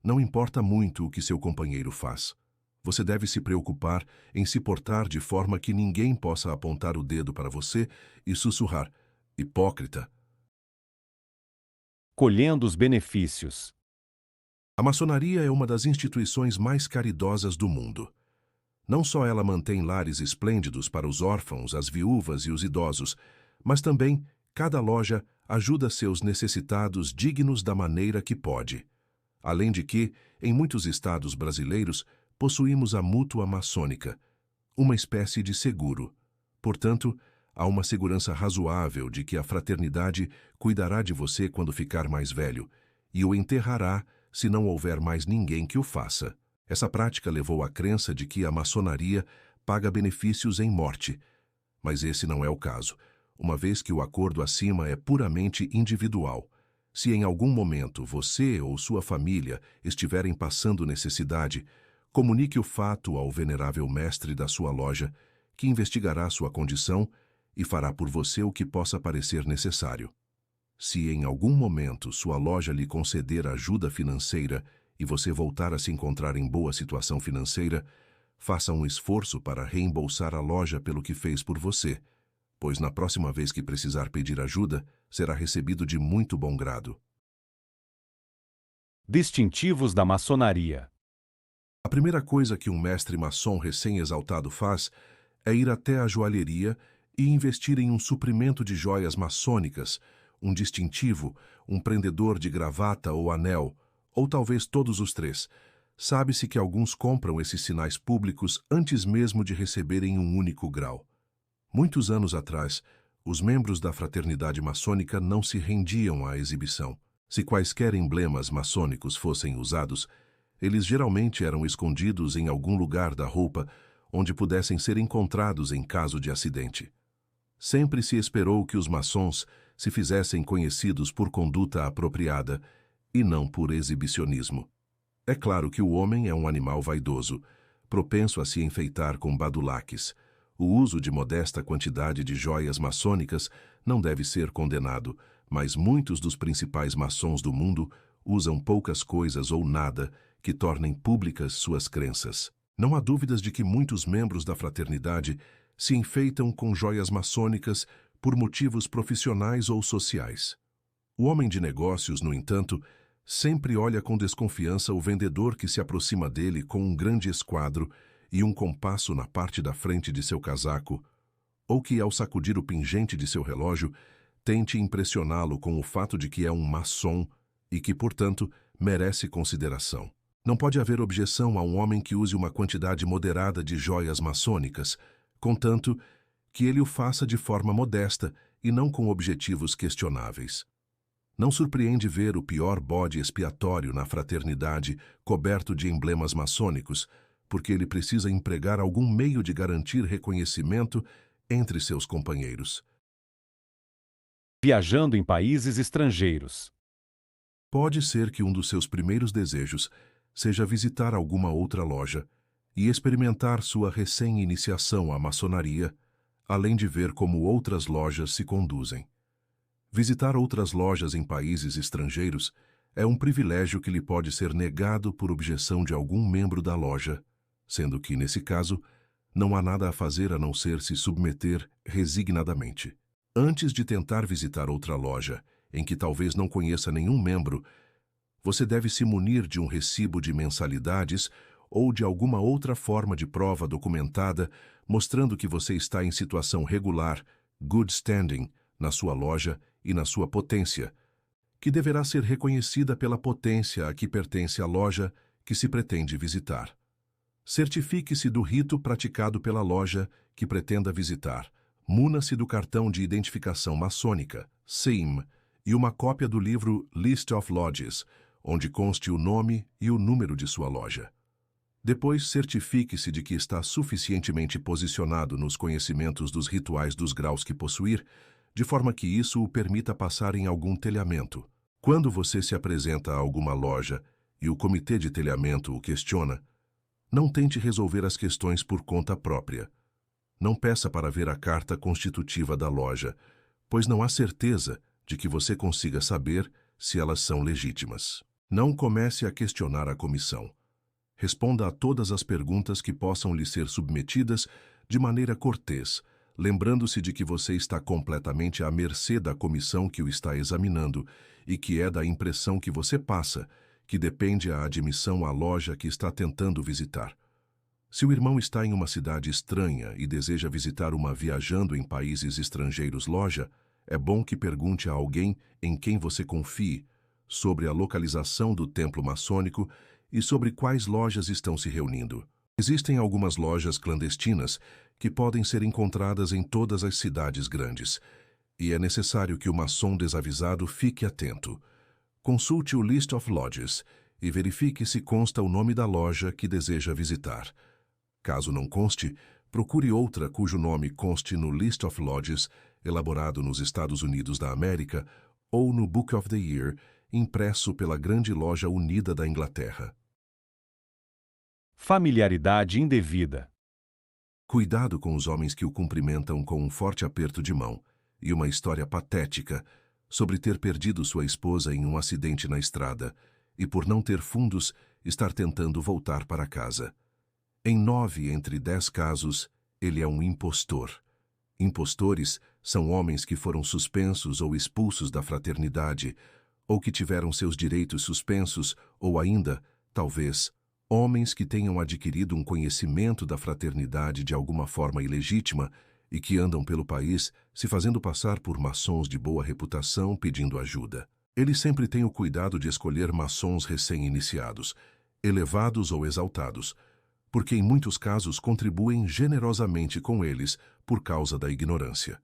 Speaker 2: Não importa muito o que seu companheiro faz. Você deve se preocupar em se portar de forma que ninguém possa apontar o dedo para você e sussurrar: hipócrita.
Speaker 3: Colhendo os benefícios.
Speaker 2: A maçonaria é uma das instituições mais caridosas do mundo. Não só ela mantém lares esplêndidos para os órfãos, as viúvas e os idosos, mas também cada loja ajuda seus necessitados dignos da maneira que pode. Além de que, em muitos estados brasileiros, possuímos a mútua maçônica, uma espécie de seguro. Portanto, há uma segurança razoável de que a fraternidade cuidará de você quando ficar mais velho e o enterrará se não houver mais ninguém que o faça. Essa prática levou à crença de que a maçonaria paga benefícios em morte, mas esse não é o caso, uma vez que o acordo acima é puramente individual. Se em algum momento você ou sua família estiverem passando necessidade, comunique o fato ao venerável mestre da sua loja, que investigará sua condição e fará por você o que possa parecer necessário. Se em algum momento sua loja lhe conceder ajuda financeira e você voltar a se encontrar em boa situação financeira, faça um esforço para reembolsar a loja pelo que fez por você, pois na próxima vez que precisar pedir ajuda, será recebido de muito bom grado.
Speaker 3: Distintivos da maçonaria.
Speaker 2: A primeira coisa que um mestre maçom recém-exaltado faz é ir até a joalheria e investir em um suprimento de joias maçônicas, um distintivo, um prendedor de gravata ou anel, ou talvez todos os três. Sabe-se que alguns compram esses sinais públicos antes mesmo de receberem um único grau. Muitos anos atrás, os membros da fraternidade maçônica não se rendiam à exibição. Se quaisquer emblemas maçônicos fossem usados, eles geralmente eram escondidos em algum lugar da roupa onde pudessem ser encontrados em caso de acidente. Sempre se esperou que os maçons se fizessem conhecidos por conduta apropriada e não por exibicionismo. É claro que o homem é um animal vaidoso, propenso a se enfeitar com badulaques. O uso de modesta quantidade de joias maçônicas não deve ser condenado, mas muitos dos principais maçons do mundo usam poucas coisas ou nada que tornem públicas suas crenças. Não há dúvidas de que muitos membros da fraternidade se enfeitam com joias maçônicas por motivos profissionais ou sociais. O homem de negócios, no entanto, sempre olha com desconfiança o vendedor que se aproxima dele com um grande esquadro e um compasso na parte da frente de seu casaco, ou que, ao sacudir o pingente de seu relógio, tente impressioná-lo com o fato de que é um maçom e que, portanto, merece consideração. Não pode haver objeção a um homem que use uma quantidade moderada de joias maçônicas, contanto que ele o faça de forma modesta e não com objetivos questionáveis. Não surpreende ver o pior bode expiatório na fraternidade coberto de emblemas maçônicos, porque ele precisa empregar algum meio de garantir reconhecimento entre seus companheiros.
Speaker 3: Viajando em países estrangeiros.
Speaker 2: Pode ser que um dos seus primeiros desejos seja visitar alguma outra loja e experimentar sua recém-iniciação à maçonaria, além de ver como outras lojas se conduzem. Visitar outras lojas em países estrangeiros é um privilégio que lhe pode ser negado por objeção de algum membro da loja, sendo que, nesse caso, não há nada a fazer a não ser se submeter resignadamente. Antes de tentar visitar outra loja, em que talvez não conheça nenhum membro, você deve se munir de um recibo de mensalidades ou de alguma outra forma de prova documentada mostrando que você está em situação regular, good standing, na sua loja e na sua potência, que deverá ser reconhecida pela potência a que pertence a loja que se pretende visitar. Certifique-se do rito praticado pela loja que pretenda visitar. Muna-se do cartão de identificação maçônica, SIM, e uma cópia do livro List of Lodges, onde conste o nome e o número de sua loja. Depois, certifique-se de que está suficientemente posicionado nos conhecimentos dos rituais dos graus que possuir, de forma que isso o permita passar em algum telhamento. Quando você se apresenta a alguma loja e o comitê de telhamento o questiona, não tente resolver as questões por conta própria. Não peça para ver a carta constitutiva da loja, pois não há certeza de que você consiga saber se elas são legítimas. Não comece a questionar a comissão. Responda a todas as perguntas que possam lhe ser submetidas de maneira cortês, lembrando-se de que você está completamente à mercê da comissão que o está examinando e que é da impressão que você passa, que depende a admissão à loja que está tentando visitar. Se o irmão está em uma cidade estranha e deseja visitar uma viajando em países estrangeiros loja, é bom que pergunte a alguém em quem você confie sobre a localização do templo maçônico e sobre quais lojas estão se reunindo. Existem algumas lojas clandestinas que podem ser encontradas em todas as cidades grandes, e é necessário que o maçom desavisado fique atento. Consulte o List of Lodges e verifique se consta o nome da loja que deseja visitar. Caso não conste, procure outra cujo nome conste no List of Lodges, elaborado nos Estados Unidos da América, ou no Book of the Year, impresso pela Grande Loja Unida da Inglaterra.
Speaker 3: Familiaridade indevida.
Speaker 2: Cuidado com os homens que o cumprimentam com um forte aperto de mão e uma história patética sobre ter perdido sua esposa em um acidente na estrada e, por não ter fundos, estar tentando voltar para casa. Em 9 entre 10 casos, ele é um impostor. Impostores são homens que foram suspensos ou expulsos da fraternidade, ou que tiveram seus direitos suspensos, ou ainda, talvez, homens que tenham adquirido um conhecimento da fraternidade de alguma forma ilegítima e que andam pelo país se fazendo passar por maçons de boa reputação pedindo ajuda. Ele sempre tem o cuidado de escolher maçons recém-iniciados, elevados ou exaltados, porque em muitos casos contribuem generosamente com eles por causa da ignorância.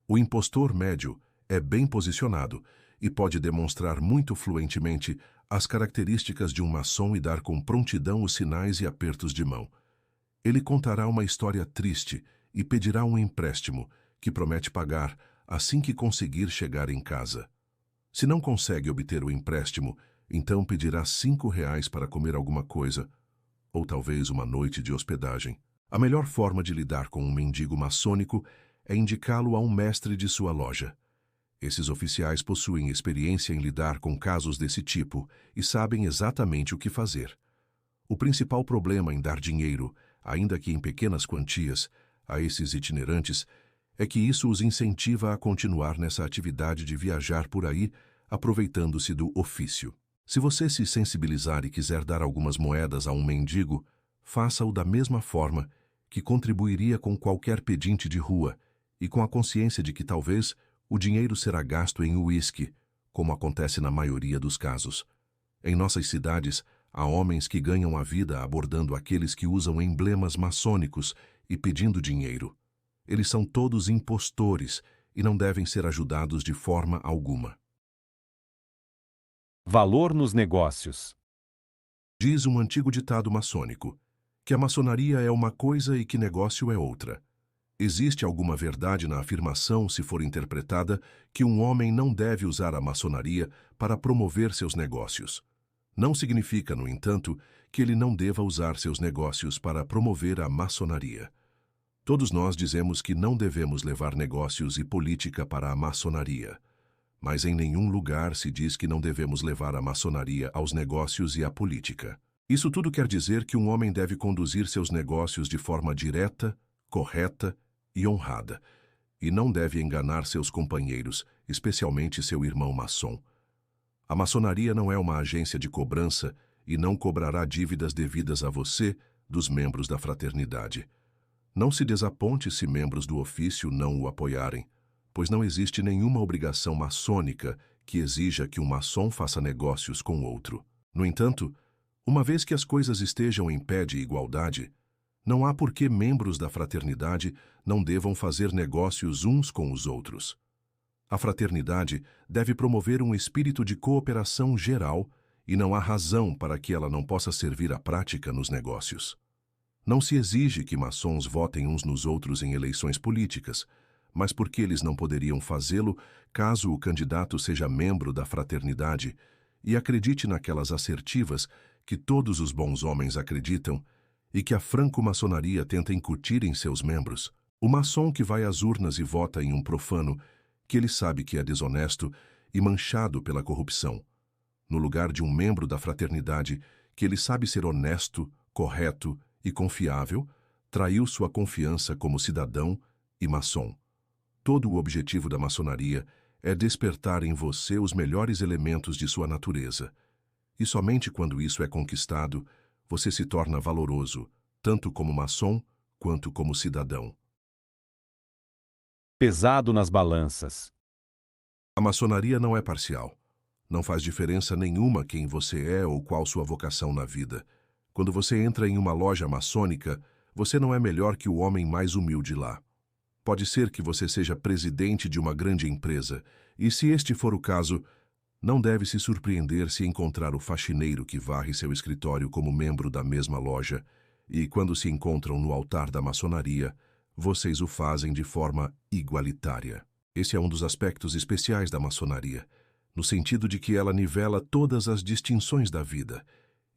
Speaker 2: O impostor médio é bem posicionado e pode demonstrar muito fluentemente as características de um maçom e dar com prontidão os sinais e apertos de mão. Ele contará uma história triste e pedirá um empréstimo, que promete pagar assim que conseguir chegar em casa. Se não consegue obter o empréstimo, então pedirá R$ 5 para comer alguma coisa, ou talvez uma noite de hospedagem. A melhor forma de lidar com um mendigo maçônico é indicá-lo a um mestre de sua loja. Esses oficiais possuem experiência em lidar com casos desse tipo e sabem exatamente o que fazer. O principal problema em dar dinheiro, ainda que em pequenas quantias, a esses itinerantes é que isso os incentiva a continuar nessa atividade de viajar por aí, aproveitando-se do ofício. Se você se sensibilizar e quiser dar algumas moedas a um mendigo, faça-o da mesma forma que contribuiria com qualquer pedinte de rua e com a consciência de que talvez o dinheiro será gasto em uísque, como acontece na maioria dos casos. Em nossas cidades, há homens que ganham a vida abordando aqueles que usam emblemas maçônicos e pedindo dinheiro. Eles são todos impostores e não devem ser ajudados de forma alguma.
Speaker 3: Valor nos negócios.
Speaker 2: Diz um antigo ditado maçônico, que a maçonaria é uma coisa e que negócio é outra. Existe alguma verdade na afirmação, se for interpretada, que um homem não deve usar a maçonaria para promover seus negócios. Não significa, no entanto, que ele não deva usar seus negócios para promover a maçonaria. Todos nós dizemos que não devemos levar negócios e política para a maçonaria. Mas em nenhum lugar se diz que não devemos levar a maçonaria aos negócios e à política. Isso tudo quer dizer que um homem deve conduzir seus negócios de forma direta, correta e honrada, e não deve enganar seus companheiros, especialmente seu irmão maçom. A maçonaria não é uma agência de cobrança e não cobrará dívidas devidas a você dos membros da fraternidade. Não se desaponte se membros do ofício não o apoiarem, pois não existe nenhuma obrigação maçônica que exija que um maçom faça negócios com outro. No entanto, uma vez que as coisas estejam em pé de igualdade, não há por que membros da fraternidade não devam fazer negócios uns com os outros. A fraternidade deve promover um espírito de cooperação geral e não há razão para que ela não possa servir à prática nos negócios. Não se exige que maçons votem uns nos outros em eleições políticas, mas porque eles não poderiam fazê-lo caso o candidato seja membro da fraternidade e acredite naquelas assertivas que todos os bons homens acreditam e que a franco-maçonaria tenta incutir em seus membros. O maçom que vai às urnas e vota em um profano, que ele sabe que é desonesto e manchado pela corrupção, no lugar de um membro da fraternidade que ele sabe ser honesto, correto e confiável, traiu sua confiança como cidadão e maçom. Todo o objetivo da maçonaria é despertar em você os melhores elementos de sua natureza. E somente quando isso é conquistado, você se torna valoroso, tanto como maçom quanto como cidadão.
Speaker 3: Pesado nas balanças.
Speaker 2: A maçonaria não é parcial. Não faz diferença nenhuma quem você é ou qual sua vocação na vida. Quando você entra em uma loja maçônica, você não é melhor que o homem mais humilde lá. Pode ser que você seja presidente de uma grande empresa, e se este for o caso, não deve se surpreender se encontrar o faxineiro que varre seu escritório como membro da mesma loja, e quando se encontram no altar da maçonaria, vocês o fazem de forma igualitária. Esse é um dos aspectos especiais da maçonaria, no sentido de que ela nivela todas as distinções da vida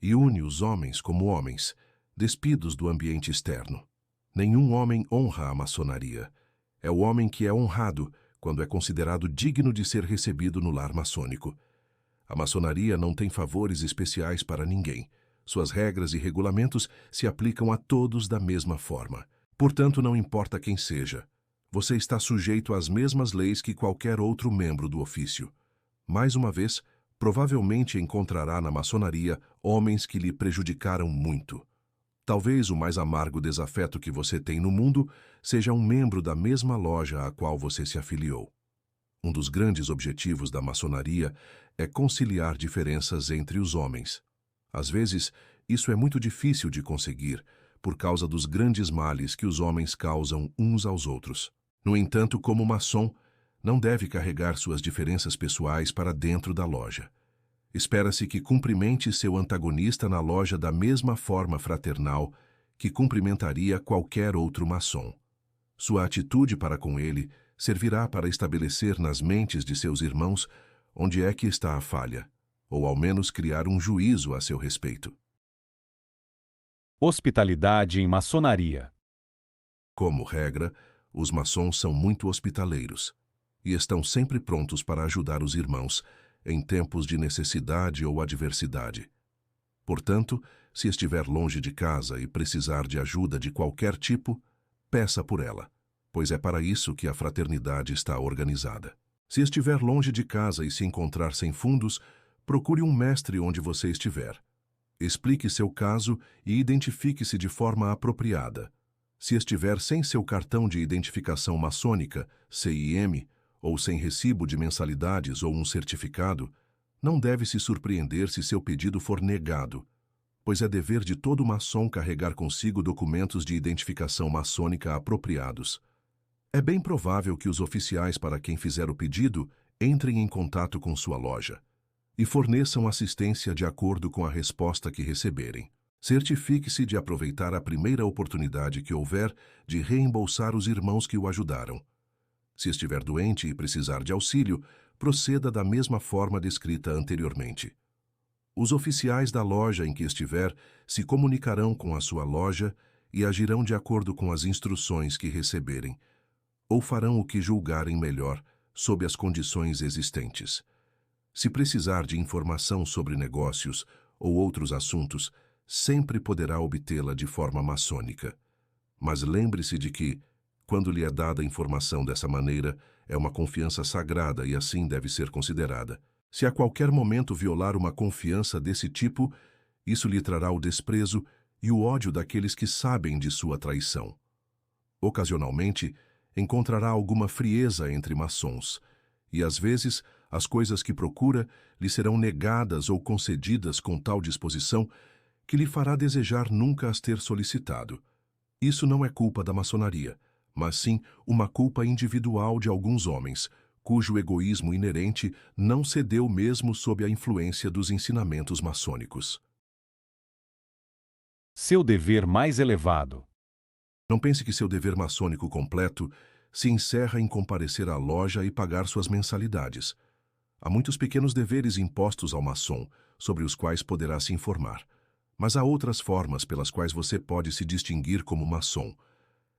Speaker 2: e une os homens como homens, despidos do ambiente externo. Nenhum homem honra a maçonaria. É o homem que é honrado quando é considerado digno de ser recebido no lar maçônico. A maçonaria não tem favores especiais para ninguém. Suas regras e regulamentos se aplicam a todos da mesma forma. Portanto, não importa quem seja, você está sujeito às mesmas leis que qualquer outro membro do ofício. Mais uma vez, provavelmente encontrará na maçonaria homens que lhe prejudicaram muito. Talvez o mais amargo desafeto que você tem no mundo seja um membro da mesma loja à qual você se afiliou. Um dos grandes objetivos da maçonaria é conciliar diferenças entre os homens. Às vezes, isso é muito difícil de conseguir, por causa dos grandes males que os homens causam uns aos outros. No entanto, como maçom, não deve carregar suas diferenças pessoais para dentro da loja. Espera-se que cumprimente seu antagonista na loja da mesma forma fraternal que cumprimentaria qualquer outro maçom. Sua atitude para com ele servirá para estabelecer nas mentes de seus irmãos onde é que está a falha, ou ao menos criar um juízo a seu respeito.
Speaker 3: Hospitalidade em maçonaria.
Speaker 2: Como regra, os maçons são muito hospitaleiros e estão sempre prontos para ajudar os irmãos em tempos de necessidade ou adversidade. Portanto, se estiver longe de casa e precisar de ajuda de qualquer tipo, peça por ela, pois é para isso que a fraternidade está organizada. Se estiver longe de casa e se encontrar sem fundos, procure um mestre onde você estiver. Explique seu caso e identifique-se de forma apropriada. Se estiver sem seu cartão de identificação maçônica, CIM, ou sem recibo de mensalidades ou um certificado, não deve se surpreender se seu pedido for negado, pois é dever de todo maçom carregar consigo documentos de identificação maçônica apropriados. É bem provável que os oficiais para quem fizer o pedido entrem em contato com sua loja. e forneçam assistência de acordo com a resposta que receberem. Certifique-se de aproveitar a primeira oportunidade que houver de reembolsar os irmãos que o ajudaram. Se estiver doente e precisar de auxílio, proceda da mesma forma descrita anteriormente. Os oficiais da loja em que estiver se comunicarão com a sua loja e agirão de acordo com as instruções que receberem, ou farão o que julgarem melhor sob as condições existentes. Se precisar de informação sobre negócios ou outros assuntos, sempre poderá obtê-la de forma maçônica. Mas lembre-se de que, quando lhe é dada informação dessa maneira, é uma confiança sagrada e assim deve ser considerada. Se a qualquer momento violar uma confiança desse tipo, isso lhe trará o desprezo e o ódio daqueles que sabem de sua traição. Ocasionalmente, encontrará alguma frieza entre maçons, e às vezes as coisas que procura lhe serão negadas ou concedidas com tal disposição que lhe fará desejar nunca as ter solicitado. Isso não é culpa da maçonaria, mas sim uma culpa individual de alguns homens, cujo egoísmo inerente não cedeu mesmo sob a influência dos ensinamentos maçônicos.
Speaker 3: Seu dever mais elevado.
Speaker 2: Não pense que seu dever maçônico completo se encerra em comparecer à loja e pagar suas mensalidades. Há muitos pequenos deveres impostos ao maçom, sobre os quais poderá se informar. Mas há outras formas pelas quais você pode se distinguir como maçom.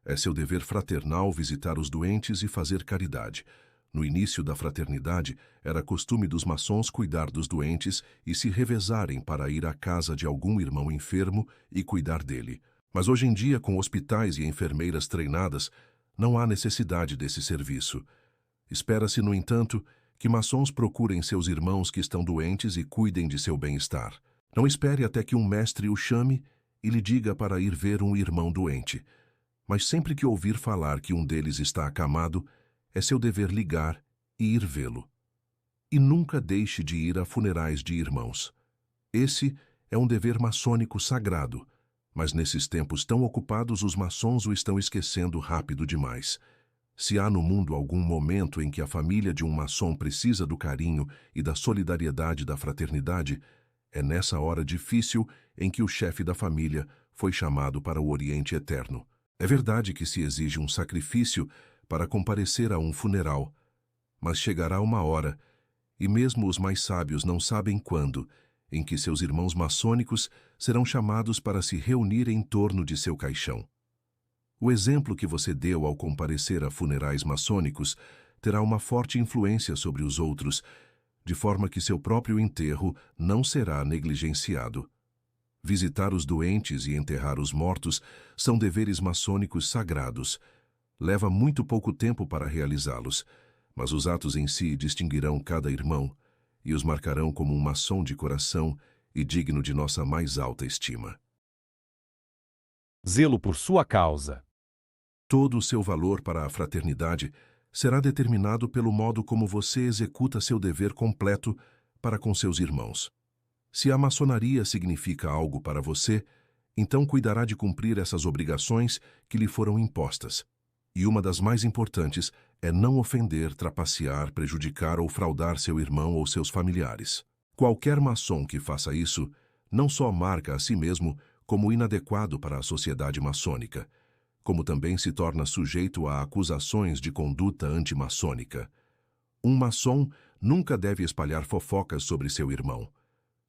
Speaker 2: É seu dever fraternal visitar os doentes e fazer caridade. No início da fraternidade, era costume dos maçons cuidar dos doentes e se revezarem para ir à casa de algum irmão enfermo e cuidar dele. Mas hoje em dia, com hospitais e enfermeiras treinadas, não há necessidade desse serviço. Espera-se, no entanto, que maçons procurem seus irmãos que estão doentes e cuidem de seu bem-estar. Não espere até que um mestre o chame e lhe diga para ir ver um irmão doente. Mas sempre que ouvir falar que um deles está acamado, é seu dever ligar e ir vê-lo. E nunca deixe de ir a funerais de irmãos. Esse é um dever maçônico sagrado, mas nesses tempos tão ocupados os maçons o estão esquecendo rápido demais. Se há no mundo algum momento em que a família de um maçom precisa do carinho e da solidariedade da fraternidade, é nessa hora difícil em que o chefe da família foi chamado para o Oriente Eterno. É verdade que se exige um sacrifício para comparecer a um funeral, mas chegará uma hora, e mesmo os mais sábios não sabem quando, em que seus irmãos maçônicos serão chamados para se reunir em torno de seu caixão. O exemplo que você deu ao comparecer a funerais maçônicos terá uma forte influência sobre os outros, de forma que seu próprio enterro não será negligenciado. Visitar os doentes e enterrar os mortos são deveres maçônicos sagrados. Leva muito pouco tempo para realizá-los, mas os atos em si distinguirão cada irmão e os marcarão como um maçom de coração e digno de nossa mais alta estima.
Speaker 3: Zelo por sua causa.
Speaker 2: Todo o seu valor para a fraternidade será determinado pelo modo como você executa seu dever completo para com seus irmãos. Se a maçonaria significa algo para você, então cuidará de cumprir essas obrigações que lhe foram impostas. E uma das mais importantes é não ofender, trapacear, prejudicar ou fraudar seu irmão ou seus familiares. Qualquer maçom que faça isso não só marca a si mesmo como inadequado para a sociedade maçônica, como também se torna sujeito a acusações de conduta antimaçônica. Um maçom nunca deve espalhar fofocas sobre seu irmão.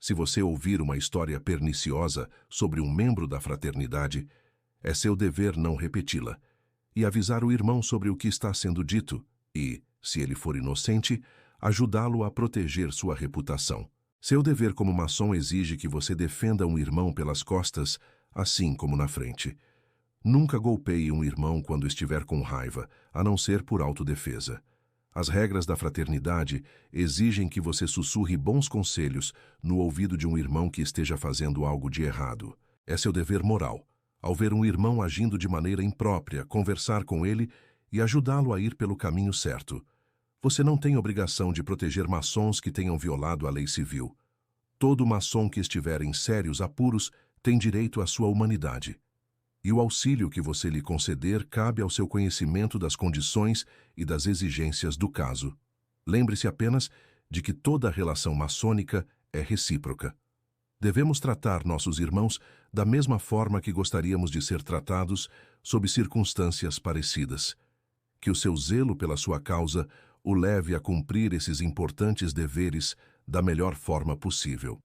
Speaker 2: Se você ouvir uma história perniciosa sobre um membro da fraternidade, é seu dever não repeti-la e avisar o irmão sobre o que está sendo dito e, se ele for inocente, ajudá-lo a proteger sua reputação. Seu dever como maçom exige que você defenda um irmão pelas costas, assim como na frente. Nunca golpeie um irmão quando estiver com raiva, a não ser por autodefesa. As regras da fraternidade exigem que você sussurre bons conselhos no ouvido de um irmão que esteja fazendo algo de errado. É seu dever moral. Ao ver um irmão agindo de maneira imprópria, conversar com ele e ajudá-lo a ir pelo caminho certo. Você não tem obrigação de proteger maçons que tenham violado a lei civil. Todo maçom que estiver em sérios apuros tem direito à sua humanidade. E o auxílio que você lhe conceder cabe ao seu conhecimento das condições e das exigências do caso. Lembre-se apenas de que toda relação maçônica é recíproca. Devemos tratar nossos irmãos da mesma forma que gostaríamos de ser tratados sob circunstâncias parecidas. Que o seu zelo pela sua causa o leve a cumprir esses importantes deveres da melhor forma possível.